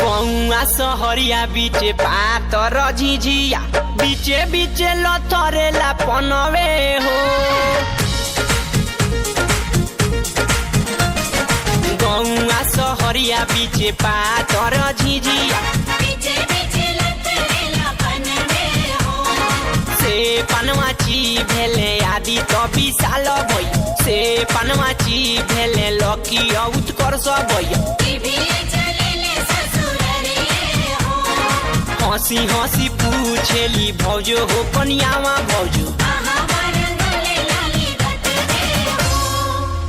सहरिया बीचे पातर झिझिया बीचे बीचे लथरेला पनवे हो गौआ सहरिया बीचे पातर झिझिया बीचे बीचे लथरेला पनवे हो से पनवाची भेले आदि तो विशाल भई से पनवाची भेले लकी उत्कर्ष भई हंसी हंसी पूछेली भौजो हो कनियावा भौजो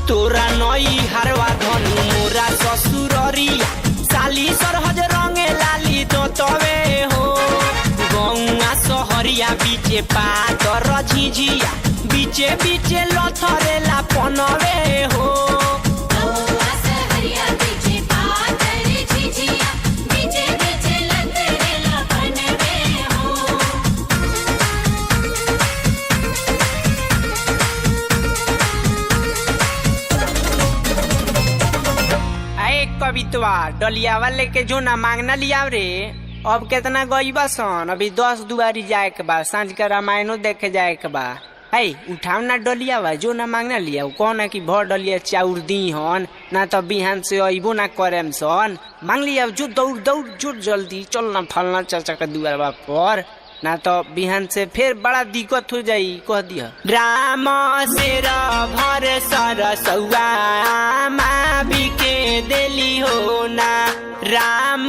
तोरा नई हरवा धनु मोरा ससुररिया साली सरहज रंगे लाली दोतवे हो गौआ सहरिया बीचे पातर झिझिया बीचे बीचे लथरेला पनवे हो कवितवा डलिया वाले के जो ना मांगना लिया रे अब कितना गईबा सन अभी 10 दुआरी जाए के बा सांझ के रामायणो देखे जाए के बा है उठाव ना डलिया बा जो ना मांगना लिया कौन है कि भर डलिया चाउर दी हन ना तो बिहान से अबो ना करेम सन मांग लिया जो दौड़ दौड़ जो जल्दी चल ना फलना चाचा के दुआर पर ना तो बिहान से फिर बड़ा दिक्कत हो जाई कह दिया राम शेर भर सरसौआ माँ बिके देली हो ना राम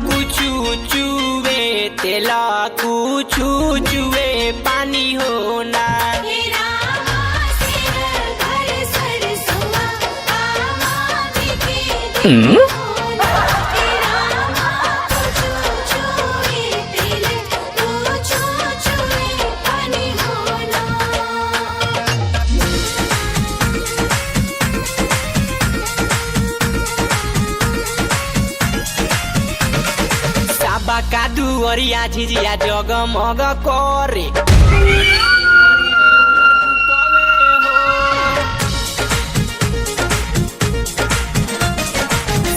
कुछू चुवे तेला कुछू चुवे पानी हो ना का दुवरिया झिझिया जगमग करे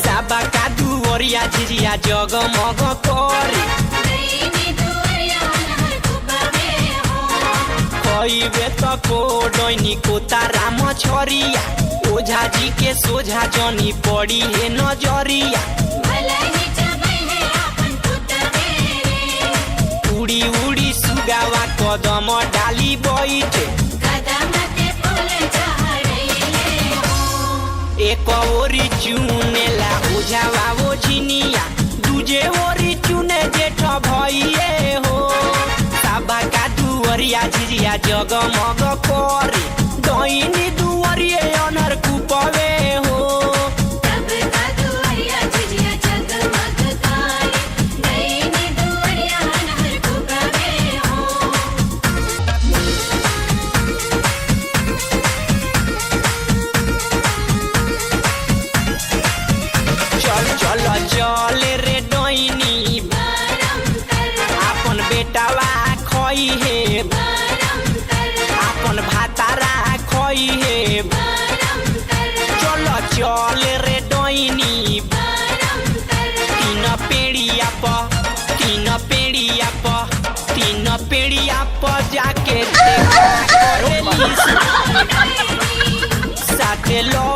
साबा का दुवरिया झिझिया जगमग करे कईबे तो को डैनी को तारा मछरिया ओझा जी के सोझा जनी पड़ी है नजरिया उड़ी उड़ी सुगावा कदम डाली बैठे एक ओरी चुनेला ओझावा वो झिनिया दूजे ओरी चुने जेठ भइए हो साबा का दुवरिया झिझिया जगमग करे दैनी दुवरिए अनर कुपवे हो चल रे डैनी अपन बेटावा खोई है अपन भातारा खोई है चल रे डैनी तीन पेड़िया प जाके साथे लो